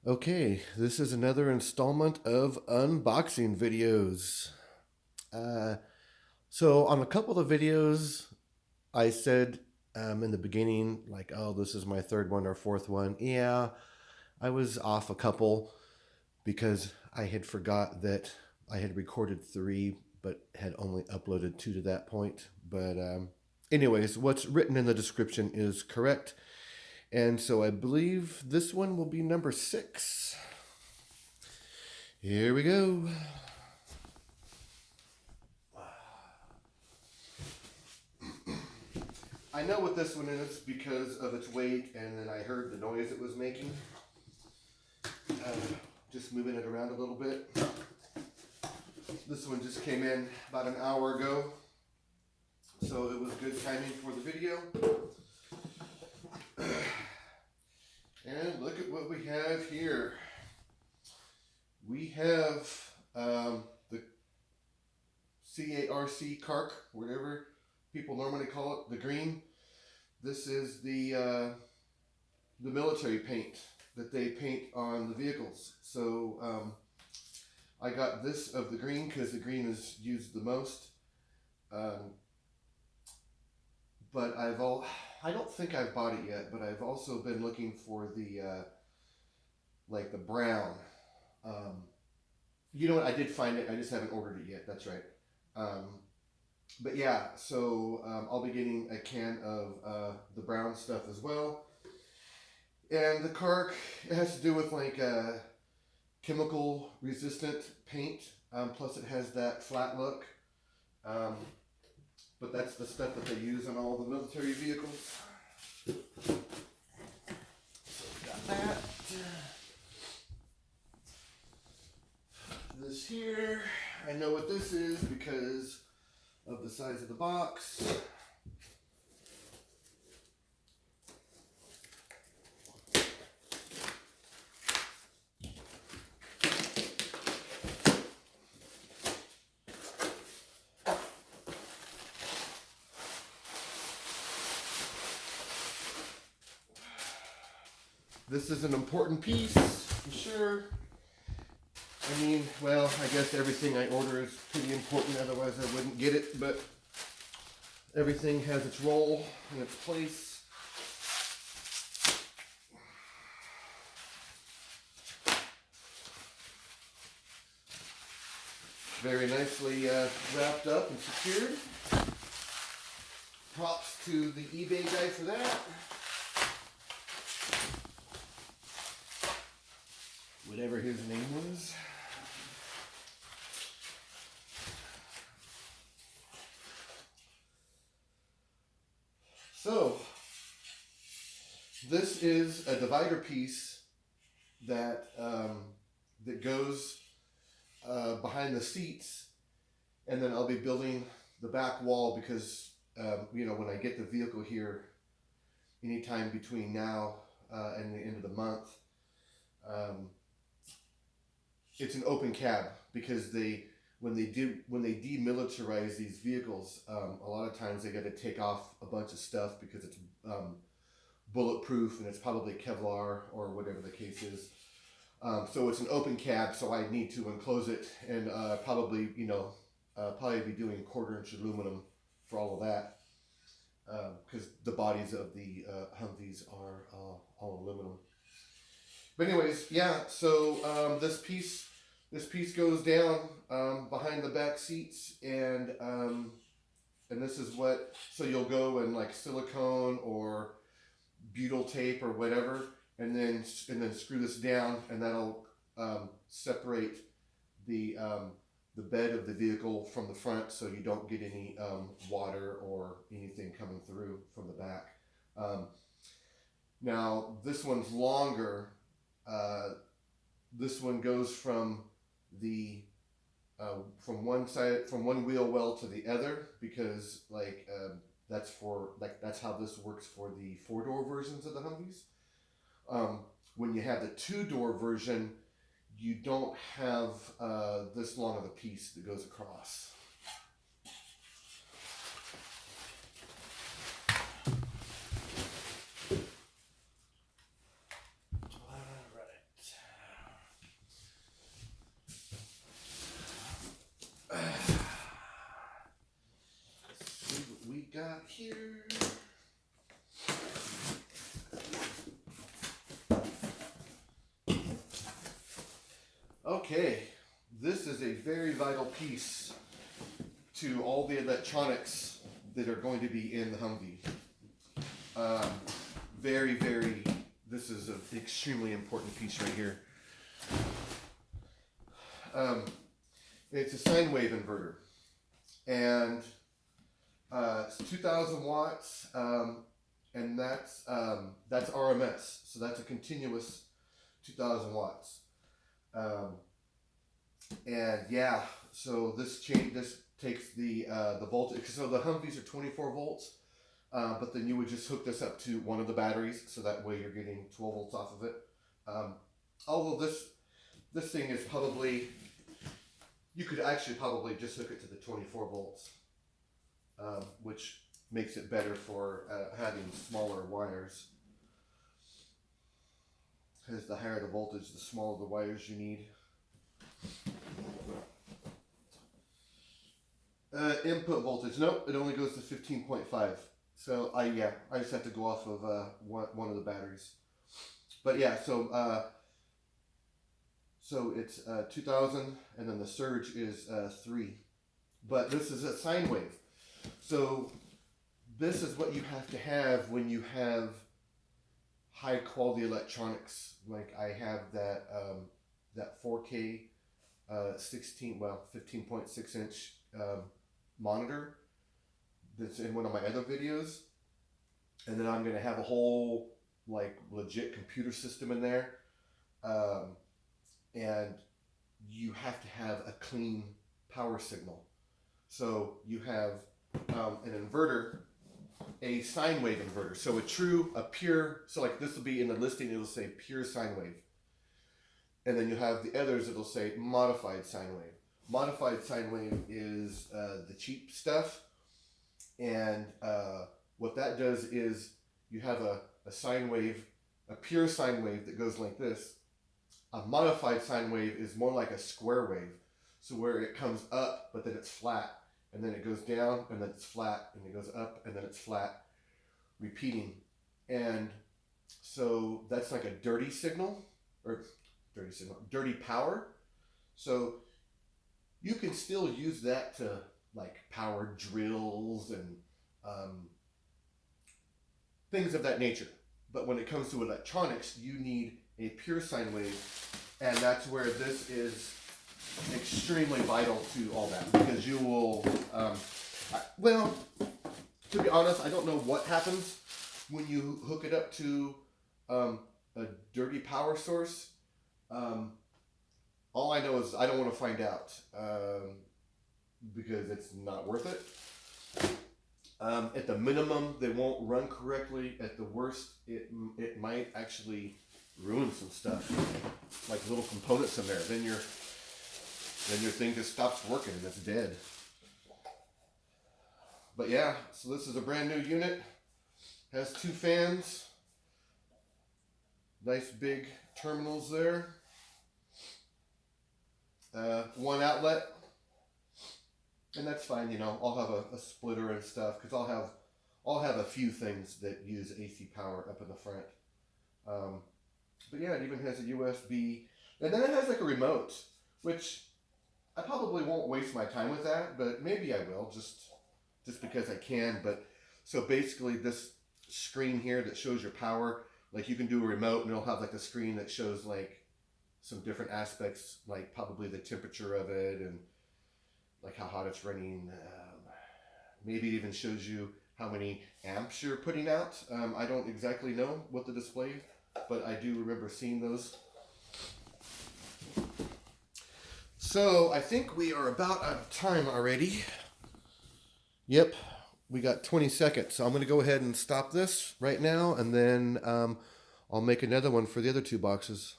Okay, this is another installment of unboxing videos. Uh, so, on a couple of videos, I said in the beginning, like, oh, this is my third one or fourth one. Yeah, I was off a couple because I had forgot that I had recorded three, but had only uploaded two to that point. But, anyways, what's written in the description is correct. And so I believe this one will be number 6. Here we go. I know what this one is because of its weight, and then I heard the noise it was making. Just moving it around a little bit. This one just came in about an hour ago, so it was good timing for the video. And look at what we have here. We have the CARC, whatever people normally call it, the green. This is the military paint that they paint on the vehicles. So I got this of the green because the green is used the most. But I don't think I've bought it yet, but I've also been looking for the like the brown. Um, you know what? I did find it. I just haven't ordered it yet. That's right. But yeah, so I'll be getting a can of the brown stuff as well. And the Carc, it has to do with like chemical resistant paint. Plus it has that flat look. But that's the stuff that they use on all the military vehicles. So we got that. This here, I know what this is because of the size of the box. This is an important piece, for sure. I mean, well, I guess everything I order is pretty important, otherwise I wouldn't get it, but everything has its role and its place. Very nicely wrapped up and secured. Props to the eBay guy for that. Whatever his name was. So, this is a divider piece that that goes behind the seats, and then I'll be building the back wall because you know, when I get the vehicle here, anytime between now and the end of the month, it's an open cab because when they demilitarize these vehicles, a lot of times they got to take off a bunch of stuff because it's bulletproof and it's probably Kevlar or whatever the case is. So it's an open cab, so I need to enclose it and probably, you know, probably be doing 1/4-inch aluminum for all of that because the bodies of the Humvees are all aluminum. But anyways, yeah. So this piece goes down behind the back seats, and this is what. So you'll go in like silicone or butyl tape or whatever, and then screw this down, and that'll separate the bed of the vehicle from the front, so you don't get any water or anything coming through from the back. Now this one's longer. This one goes from the from one wheel well to the other because like that's how this works for the 4-door versions of the Humvees. When you have the 2-door version, you don't have this long of a piece that goes across. All right. here. Okay, this is a very vital piece to all the electronics that are going to be in the Humvee. This is an extremely important piece right here. It's a sine wave inverter, and it's 2,000 watts, and that's RMS, so that's a continuous 2,000 watts. And yeah, so this takes the voltage. So the Humvees are 24 volts, but then you would just hook this up to one of the batteries, so that way you're getting 12 volts off of it. Although this thing is probably, you could actually probably just hook it to the 24 volts, which makes it better for having smaller wires. Because the higher the voltage, the smaller the wires you need. Input voltage, nope, it only goes to 15.5. So I just have to go off of one of the batteries. But yeah, so it's 2,000, and then the surge is 3. But this is a sine wave. So this is what you have to have when you have high quality electronics. Like I have that 4K 15.6 inch monitor that's in one of my other videos, and then I'm going to have a whole like legit computer system in there, and you have to have a clean power signal. So you have an inverter, a sine wave inverter. So so like this will be in the listing, it'll say pure sine wave. And then you have the others, it'll say modified sine wave. Modified sine wave is the cheap stuff. And what that does is you have a sine wave, a pure sine wave that goes like this. A modified sine wave is more like a square wave. So where it comes up, but then it's flat. And then it goes down, and then it's flat, and it goes up, and then it's flat, repeating. And so that's like a dirty power. So you can still use that to like power drills and things of that nature. But when it comes to electronics, you need a pure sine wave, and that's where this is extremely vital to all that, because you will, well, to be honest, I don't know what happens when you hook it up to a dirty power source. All I know is I don't want to find out, because it's not worth it. At the minimum, they won't run correctly. At the worst, it might actually ruin some stuff, like little components in there. Then your thing just stops working and it's dead. But yeah, so this is a brand new unit. Has 2 fans. Nice big terminals there. 1 outlet. And that's fine, you know. I'll have a splitter and stuff, because I'll have a few things that use AC power up in the front. But yeah, it even has a USB. And then it has like a remote, which I probably won't waste my time with that, but maybe I will, just because I can. But so basically this screen here that shows your power, like you can do a remote and it'll have like a screen that shows like some different aspects, like probably the temperature of it and like how hot it's running. Maybe it even shows you how many amps you're putting out. I don't exactly know what the display, but I do remember seeing those. So I think we are about out of time already. Yep, we got 20 seconds. So I'm going to go ahead and stop this right now, and then I'll make another one for the other 2 boxes.